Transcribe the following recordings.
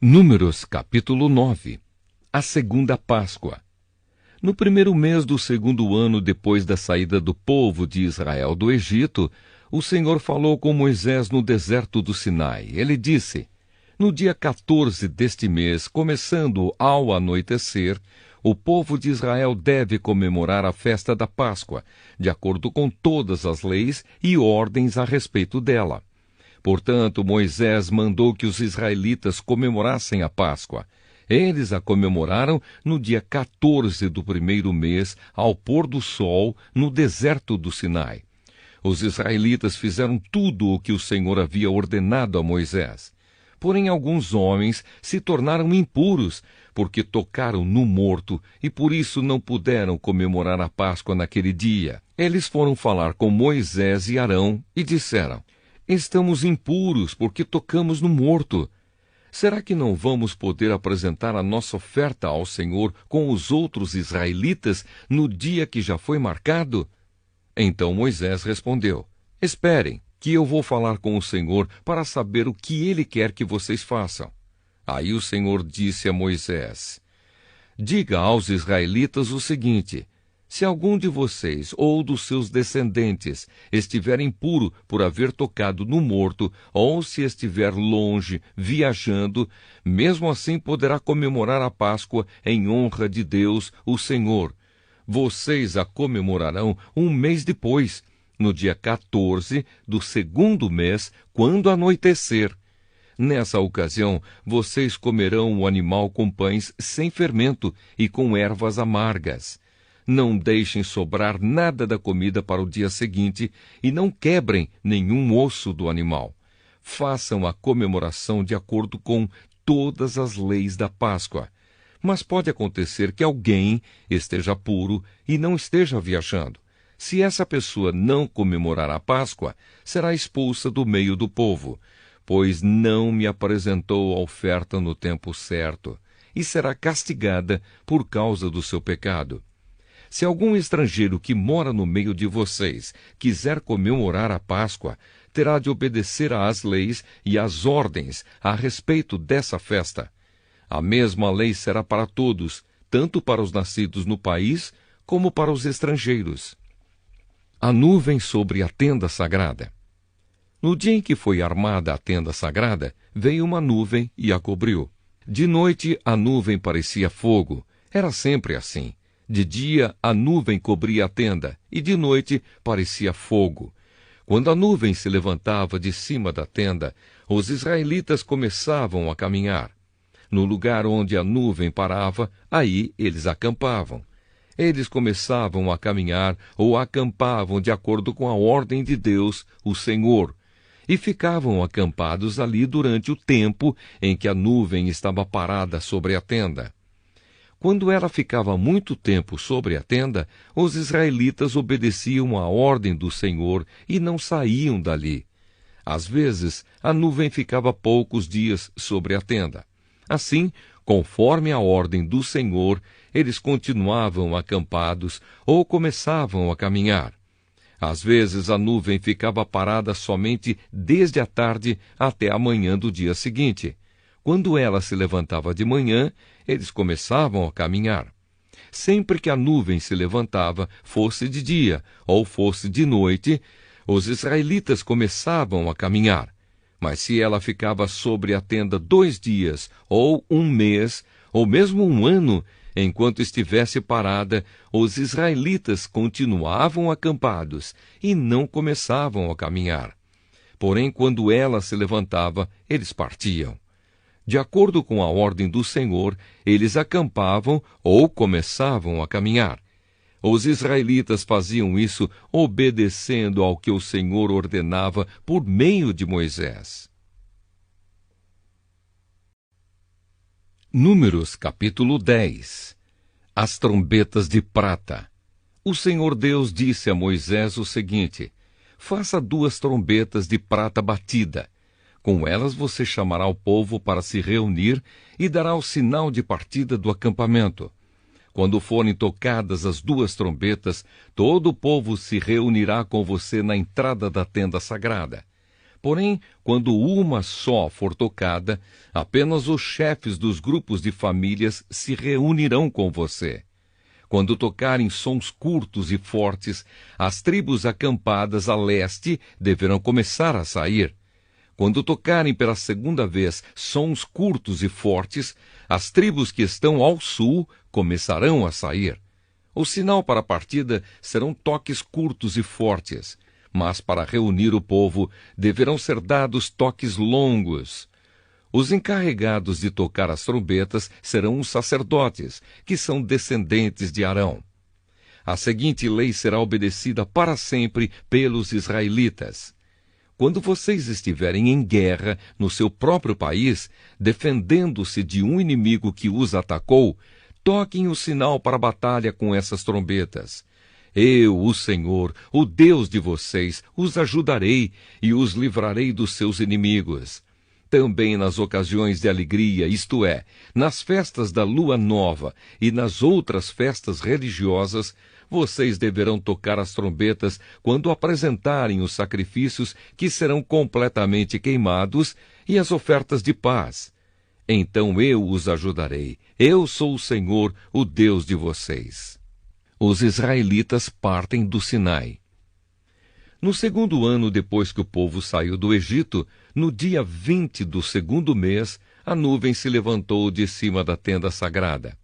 Números capítulo 9. A segunda Páscoa. No primeiro mês do segundo ano depois da saída do povo de Israel do Egito, o Senhor falou com Moisés no deserto do Sinai. Ele disse: no dia 14 deste mês, começando ao anoitecer, o povo de Israel deve comemorar a festa da Páscoa, de acordo com todas as leis e ordens a respeito dela. Portanto, Moisés mandou que os israelitas comemorassem a Páscoa. Eles a comemoraram no dia 14 do primeiro mês, ao pôr do sol, no deserto do Sinai. Os israelitas fizeram tudo o que o Senhor havia ordenado a Moisés. Porém, alguns homens se tornaram impuros, porque tocaram no morto, e por isso não puderam comemorar a Páscoa naquele dia. Eles foram falar com Moisés e Arão e disseram: estamos impuros porque tocamos no morto. Será que não vamos poder apresentar a nossa oferta ao Senhor com os outros israelitas no dia que já foi marcado? Então Moisés respondeu: esperem, que eu vou falar com o Senhor para saber o que ele quer que vocês façam. Aí o Senhor disse a Moisés: diga aos israelitas o seguinte: se algum de vocês ou dos seus descendentes estiver impuro por haver tocado no morto, ou se estiver longe, viajando, mesmo assim poderá comemorar a Páscoa em honra de Deus, o Senhor. Vocês a comemorarão um mês depois, no dia 14 do segundo mês, quando anoitecer. Nessa ocasião, vocês comerão o animal com pães sem fermento e com ervas amargas. Não deixem sobrar nada da comida para o dia seguinte e não quebrem nenhum osso do animal. Façam a comemoração de acordo com todas as leis da Páscoa. Mas pode acontecer que alguém esteja puro e não esteja viajando. Se essa pessoa não comemorar a Páscoa, será expulsa do meio do povo, pois não me apresentou a oferta no tempo certo, e será castigada por causa do seu pecado. Se algum estrangeiro que mora no meio de vocês quiser comemorar a Páscoa, terá de obedecer às leis e às ordens a respeito dessa festa. A mesma lei será para todos, tanto para os nascidos no país como para os estrangeiros. A nuvem sobre a tenda sagrada. No dia em que foi armada a tenda sagrada, veio uma nuvem e a cobriu. De noite a nuvem parecia fogo. Era sempre assim. De dia a nuvem cobria a tenda, e de noite parecia fogo. Quando a nuvem se levantava de cima da tenda, os israelitas começavam a caminhar. No lugar onde a nuvem parava, aí eles acampavam. Eles começavam a caminhar ou acampavam de acordo com a ordem de Deus, o Senhor, e ficavam acampados ali durante o tempo em que a nuvem estava parada sobre a tenda. Quando ela ficava muito tempo sobre a tenda, os israelitas obedeciam à ordem do Senhor e não saíam dali. Às vezes, a nuvem ficava poucos dias sobre a tenda. Assim, conforme a ordem do Senhor, eles continuavam acampados ou começavam a caminhar. Às vezes, a nuvem ficava parada somente desde a tarde até a manhã do dia seguinte. Quando ela se levantava de manhã, eles começavam a caminhar. Sempre que a nuvem se levantava, fosse de dia ou fosse de noite, os israelitas começavam a caminhar. Mas se ela ficava sobre a tenda 2 dias, ou um mês, ou mesmo um ano, enquanto estivesse parada, os israelitas continuavam acampados e não começavam a caminhar. Porém, quando ela se levantava, eles partiam. De acordo com a ordem do Senhor, eles acampavam ou começavam a caminhar. Os israelitas faziam isso obedecendo ao que o Senhor ordenava por meio de Moisés. Números capítulo 10. As trombetas de prata. O Senhor Deus disse a Moisés o seguinte: faça 2 trombetas de prata batida. Com elas você chamará o povo para se reunir e dará o sinal de partida do acampamento. Quando forem tocadas as 2 trombetas, todo o povo se reunirá com você na entrada da tenda sagrada. Porém, quando uma só for tocada, apenas os chefes dos grupos de famílias se reunirão com você. Quando tocarem sons curtos e fortes, as tribos acampadas a leste deverão começar a sair. Quando tocarem pela segunda vez sons curtos e fortes, as tribos que estão ao sul começarão a sair. O sinal para a partida serão toques curtos e fortes, mas para reunir o povo deverão ser dados toques longos. Os encarregados de tocar as trombetas serão os sacerdotes, que são descendentes de Arão. A seguinte lei será obedecida para sempre pelos israelitas. Quando vocês estiverem em guerra no seu próprio país, defendendo-se de um inimigo que os atacou, toquem o sinal para a batalha com essas trombetas. Eu, o Senhor, o Deus de vocês, os ajudarei e os livrarei dos seus inimigos. Também nas ocasiões de alegria, isto é, nas festas da lua nova e nas outras festas religiosas, vocês deverão tocar as trombetas quando apresentarem os sacrifícios que serão completamente queimados e as ofertas de paz. Então eu os ajudarei. Eu sou o Senhor, o Deus de vocês. Os israelitas partem do Sinai. No segundo ano depois que o povo saiu do Egito, no dia 20 do segundo mês, a nuvem se levantou de cima da tenda sagrada.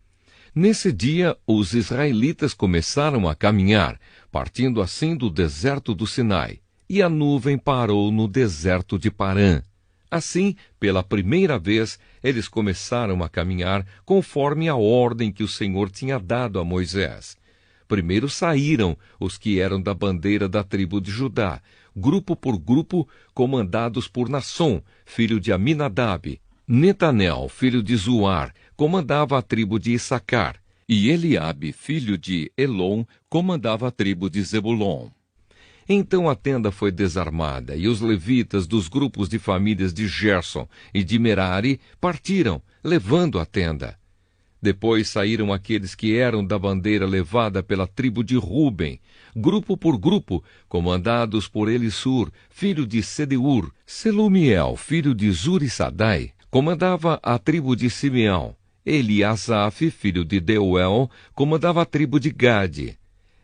Nesse dia, os israelitas começaram a caminhar, partindo assim do deserto do Sinai, e a nuvem parou no deserto de Parã. Assim, pela primeira vez, eles começaram a caminhar conforme a ordem que o Senhor tinha dado a Moisés. Primeiro saíram os que eram da bandeira da tribo de Judá, grupo por grupo, comandados por Nasson, filho de Aminadab. Netanel, filho de Zuar, comandava a tribo de Issacar, e Eliabe, filho de Elon, comandava a tribo de Zebulon. Então a tenda foi desarmada, e os levitas dos grupos de famílias de Gerson e de Merari partiram, levando a tenda. Depois saíram aqueles que eram da bandeira levada pela tribo de Ruben, grupo por grupo, comandados por Elissur, filho de Sedeur. Selumiel, filho de Zurissadai, comandava a tribo de Simeão. Eliasaf, filho de Deuel, comandava a tribo de Gade.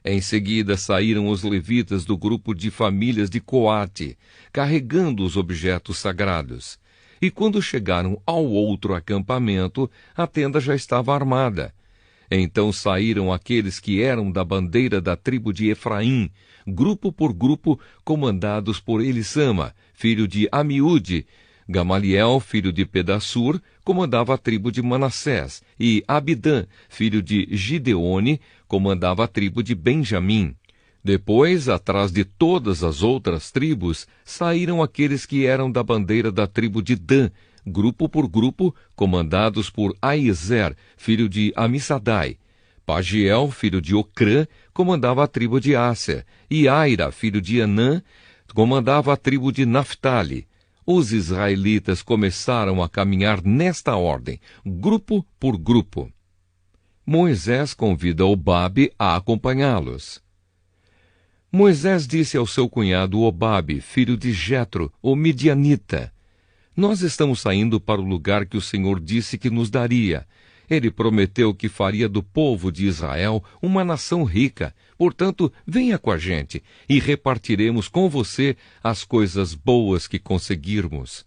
Em seguida saíram os levitas do grupo de famílias de Coate, carregando os objetos sagrados. E quando chegaram ao outro acampamento, a tenda já estava armada. Então saíram aqueles que eram da bandeira da tribo de Efraim, grupo por grupo, comandados por Elissama, filho de Amiúde. Gamaliel, filho de Pedassur, comandava a tribo de Manassés, e Abidã, filho de Gideone, comandava a tribo de Benjamim. Depois, atrás de todas as outras tribos, saíram aqueles que eram da bandeira da tribo de Dan, grupo por grupo, comandados por Aiezer, filho de Amissadai. Pagiel, filho de Ocrã, comandava a tribo de Asser, e Aira, filho de Anã, comandava a tribo de Naphtali. Os israelitas começaram a caminhar nesta ordem, grupo por grupo. Moisés convida Obabe a acompanhá-los. Moisés disse ao seu cunhado Obabe, filho de Jetro, o midianita: Nós estamos saindo para o lugar que o Senhor disse que nos daria. Ele prometeu que faria do povo de Israel uma nação rica. Portanto, venha com a gente e repartiremos com você as coisas boas que conseguirmos.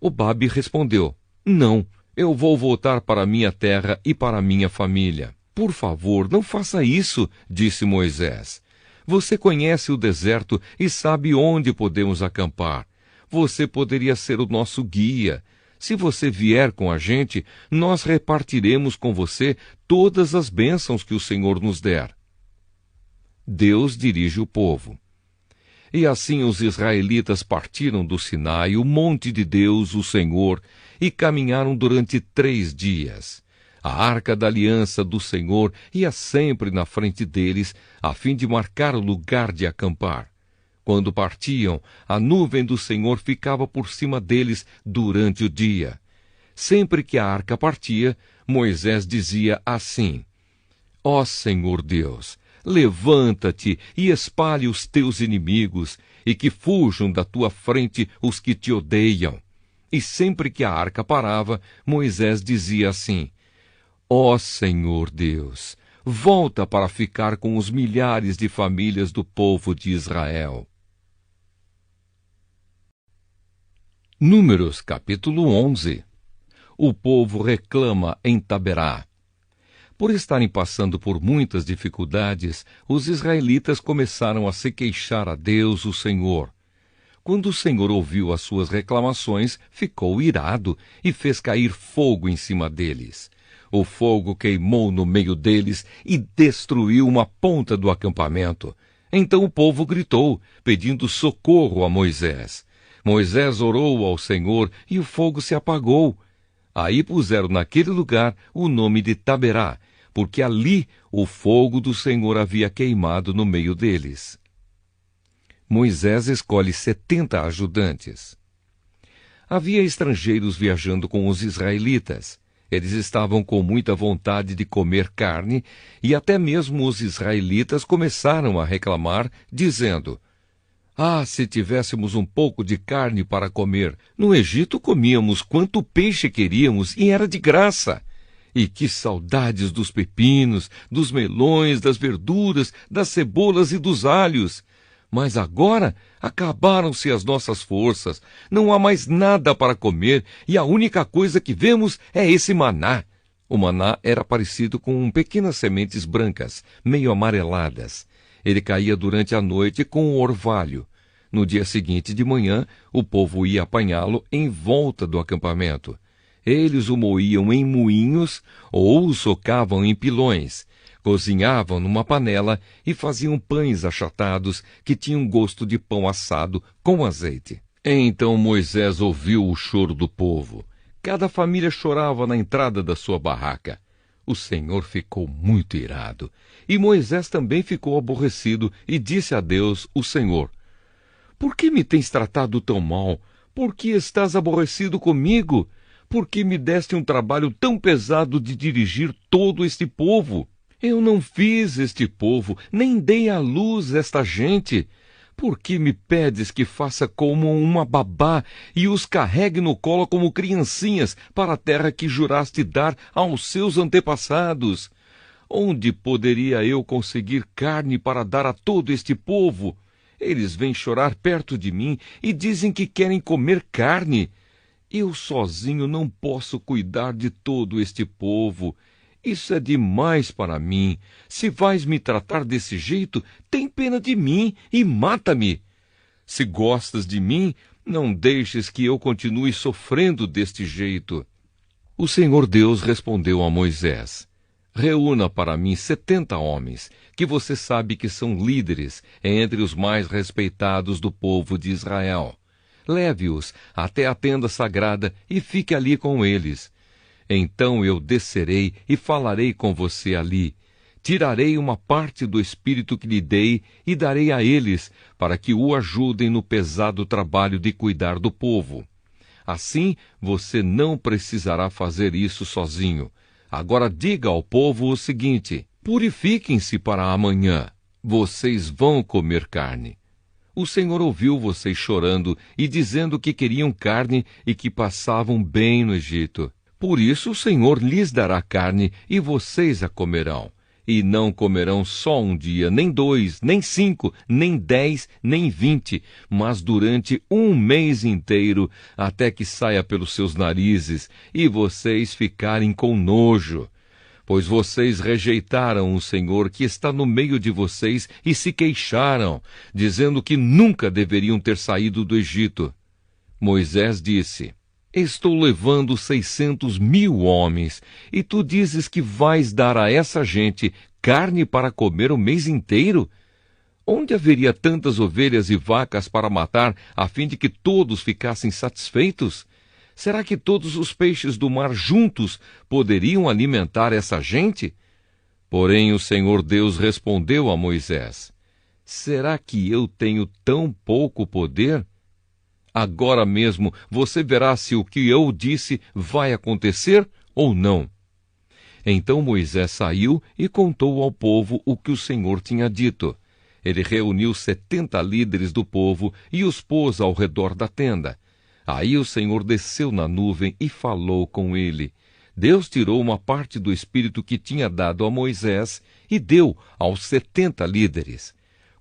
Obabe respondeu: Não, eu vou voltar para minha terra e para minha família. Por favor, não faça isso, disse Moisés. Você conhece o deserto e sabe onde podemos acampar. Você poderia ser o nosso guia. Se você vier com a gente, nós repartiremos com você todas as bênçãos que o Senhor nos der. Deus dirige o povo. E assim os israelitas partiram do Sinai, o monte de Deus, o Senhor, e caminharam durante 3 dias. A arca da aliança do Senhor ia sempre na frente deles, a fim de marcar o lugar de acampar. Quando partiam, a nuvem do Senhor ficava por cima deles durante o dia. Sempre que a arca partia, Moisés dizia assim: Ó Senhor Deus, Levanta-te e espalhe os teus inimigos, e que fujam da tua frente os que te odeiam. E sempre que a arca parava, Moisés dizia assim: Ó Senhor Deus, volta para ficar com os milhares de famílias do povo de Israel. Números capítulo 11. O povo reclama em Taberá. Por estarem passando por muitas dificuldades, os israelitas começaram a se queixar a Deus, o Senhor. Quando o Senhor ouviu as suas reclamações, ficou irado e fez cair fogo em cima deles. O fogo queimou no meio deles e destruiu uma ponta do acampamento. Então o povo gritou, pedindo socorro a Moisés. Moisés orou ao Senhor e o fogo se apagou. Aí puseram naquele lugar o nome de Taberá, porque ali o fogo do Senhor havia queimado no meio deles. Moisés escolhe 70 ajudantes. Havia estrangeiros viajando com os israelitas. Eles estavam com muita vontade de comer carne, e até mesmo os israelitas começaram a reclamar, dizendo: Ah, se tivéssemos um pouco de carne para comer! No Egito comíamos quanto peixe queríamos e era de graça. E que saudades dos pepinos, dos melões, das verduras, das cebolas e dos alhos! Mas agora acabaram-se as nossas forças, não há mais nada para comer e a única coisa que vemos é esse maná. O maná era parecido com pequenas sementes brancas, meio amareladas. Ele caía durante a noite com o orvalho. No dia seguinte de manhã, o povo ia apanhá-lo em volta do acampamento. Eles o moíam em moinhos ou o socavam em pilões. Cozinhavam numa panela e faziam pães achatados que tinham gosto de pão assado com azeite. Então Moisés ouviu o choro do povo. Cada família chorava na entrada da sua barraca. O Senhor ficou muito irado. E Moisés também ficou aborrecido e disse a Deus, o Senhor: Por que me tens tratado tão mal? Por que estás aborrecido comigo? Por que me deste um trabalho tão pesado de dirigir todo este povo? Eu não fiz este povo, nem dei à luz esta gente. Por que me pedes que faça como uma babá e os carregue no colo como criancinhas para a terra que juraste dar aos seus antepassados? Onde poderia eu conseguir carne para dar a todo este povo? Eles vêm chorar perto de mim e dizem que querem comer carne. Eu sozinho não posso cuidar de todo este povo. Isso é demais para mim. Se vais me tratar desse jeito, tem pena de mim e mata-me. Se gostas de mim, não deixes que eu continue sofrendo deste jeito. O Senhor Deus respondeu a Moisés: Reúna para mim 70 homens, que você sabe que são líderes entre os mais respeitados do povo de Israel. Leve-os até a tenda sagrada e fique ali com eles. Então eu descerei e falarei com você ali. Tirarei uma parte do espírito que lhe dei e darei a eles, para que o ajudem no pesado trabalho de cuidar do povo. Assim você não precisará fazer isso sozinho. Agora diga ao povo o seguinte: purifiquem-se para amanhã. Vocês vão comer carne. O Senhor ouviu vocês chorando e dizendo que queriam carne e que passavam bem no Egito. Por isso o Senhor lhes dará carne e vocês a comerão. E não comerão só um dia, nem 2, nem 5, nem 10, nem 20, mas durante um mês inteiro, até que saia pelos seus narizes e vocês ficarem com nojo. Pois vocês rejeitaram o Senhor que está no meio de vocês e se queixaram, dizendo que nunca deveriam ter saído do Egito. Moisés disse: Estou levando 600.000 homens, e tu dizes que vais dar a essa gente carne para comer o mês inteiro? Onde haveria tantas ovelhas e vacas para matar, a fim de que todos ficassem satisfeitos? Será que todos os peixes do mar juntos poderiam alimentar essa gente? Porém o Senhor Deus respondeu a Moisés: Será que eu tenho tão pouco poder? Agora mesmo você verá se o que eu disse vai acontecer ou não. Então Moisés saiu e contou ao povo o que o Senhor tinha dito. Ele reuniu 70 líderes do povo e os pôs ao redor da tenda. Aí o Senhor desceu na nuvem e falou com ele. Deus tirou uma parte do Espírito que tinha dado a Moisés e deu aos 70 líderes.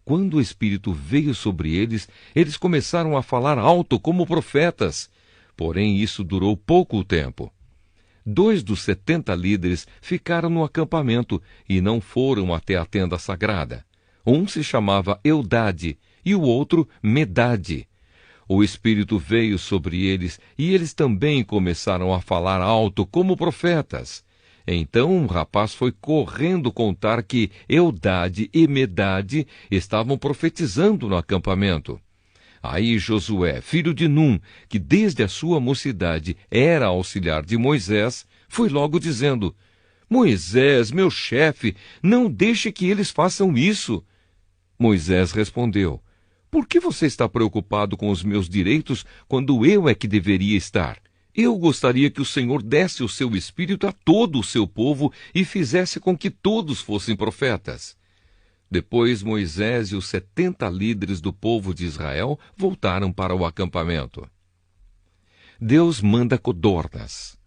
Quando o Espírito veio sobre eles, eles começaram a falar alto como profetas. Porém, isso durou pouco tempo. 2 dos 70 líderes ficaram no acampamento e não foram até a tenda sagrada. Um se chamava Eldade e o outro Medade. O Espírito veio sobre eles e eles também começaram a falar alto como profetas. Então um rapaz foi correndo contar que Eldade e Medade estavam profetizando no acampamento. Aí Josué, filho de Num, que desde a sua mocidade era auxiliar de Moisés, foi logo dizendo: Moisés, meu chefe, não deixe que eles façam isso. Moisés respondeu: Por que você está preocupado com os meus direitos quando eu é que deveria estar? Eu gostaria que o Senhor desse o seu espírito a todo o seu povo e fizesse com que todos fossem profetas. Depois Moisés e os 70 líderes do povo de Israel voltaram para o acampamento. Deus manda codornas.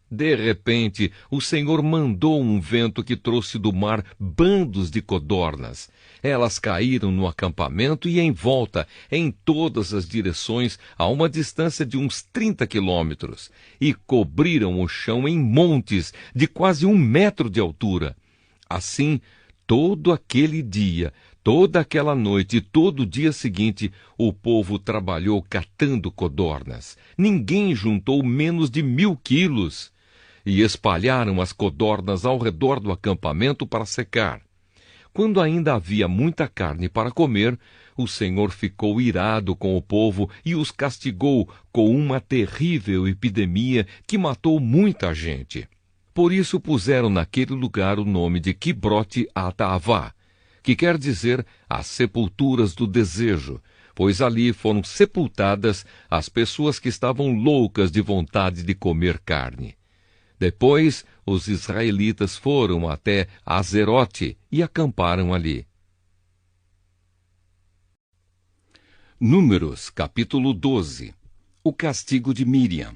De repente, o Senhor mandou um vento que trouxe do mar bandos de codornas. Elas caíram no acampamento e em volta, em todas as direções, a uma distância de uns 30 quilômetros, e cobriram o chão em montes de quase 1 metro de altura. Assim, todo aquele dia, toda aquela noite e todo o dia seguinte, o povo trabalhou catando codornas. Ninguém juntou menos de 1.000 quilos. E espalharam as codornas ao redor do acampamento para secar. Quando ainda havia muita carne para comer, o Senhor ficou irado com o povo e os castigou com uma terrível epidemia que matou muita gente. Por isso puseram naquele lugar o nome de Quibrote Ataavá, que quer dizer as sepulturas do desejo, pois ali foram sepultadas as pessoas que estavam loucas de vontade de comer carne. Depois, os israelitas foram até Azerote e acamparam ali. Números, capítulo 12. O castigo de Míriam.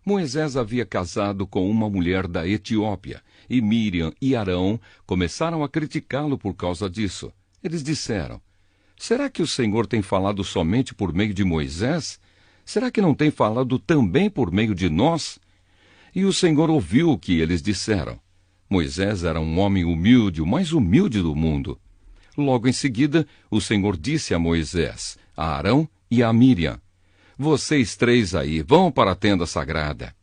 Moisés havia casado com uma mulher da Etiópia, e Míriam e Arão começaram a criticá-lo por causa disso. Eles disseram: Será que o Senhor tem falado somente por meio de Moisés? Será que não tem falado também por meio de nós? E o Senhor ouviu o que eles disseram. Moisés era um homem humilde, o mais humilde do mundo. Logo em seguida, o Senhor disse a Moisés, a Arão e a Míriam: Vocês 3 aí, vão para a tenda sagrada.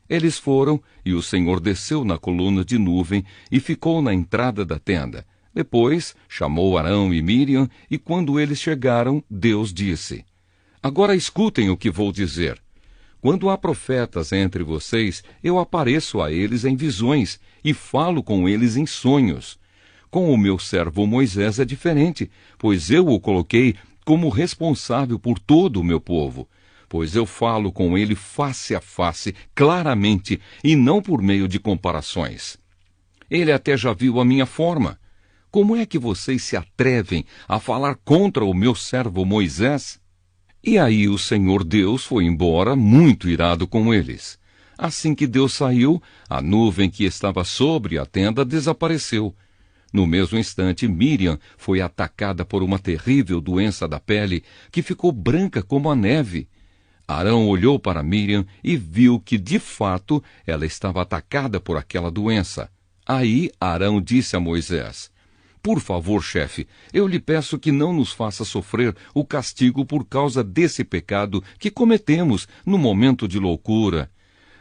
Eles foram, e o Senhor desceu na coluna de nuvem e ficou na entrada da tenda. Depois, chamou Arão e Míriam, e quando eles chegaram, Deus disse: Agora escutem o que vou dizer. Quando há profetas entre vocês, eu apareço a eles em visões e falo com eles em sonhos. Com o meu servo Moisés é diferente, pois eu o coloquei como responsável por todo o meu povo. Pois eu falo com ele face a face, claramente, e não por meio de comparações. Ele até já viu a minha forma. Como é que vocês se atrevem a falar contra o meu servo Moisés? E aí o Senhor Deus foi embora, muito irado com eles. Assim que Deus saiu, a nuvem que estava sobre a tenda desapareceu. No mesmo instante, Míriam foi atacada por uma terrível doença da pele, que ficou branca como a neve. Arão olhou para Míriam e viu que, de fato, ela estava atacada por aquela doença. Aí Arão disse a Moisés: Por favor, chefe, eu lhe peço que não nos faça sofrer o castigo por causa desse pecado que cometemos no momento de loucura.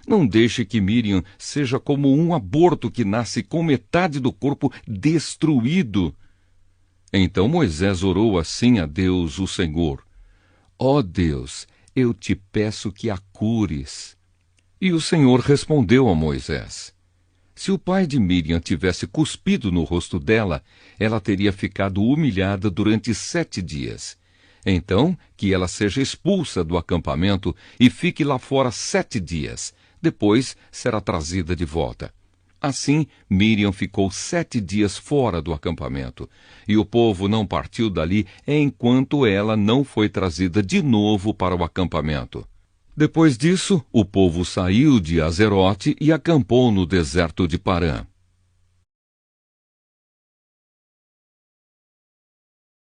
Não deixe que Míriam seja como um aborto que nasce com metade do corpo destruído. Então Moisés orou assim a Deus, o Senhor: Ó Deus, eu te peço que a cures. E o Senhor respondeu a Moisés: Se o pai de Míriam tivesse cuspido no rosto dela, ela teria ficado humilhada durante 7 dias. Então, que ela seja expulsa do acampamento e fique lá fora 7 dias. Depois será trazida de volta. Assim, Miriam ficou 7 dias fora do acampamento, e o povo não partiu dali enquanto ela não foi trazida de novo para o acampamento. Depois disso, o povo saiu de Azerote e acampou no deserto de Parã.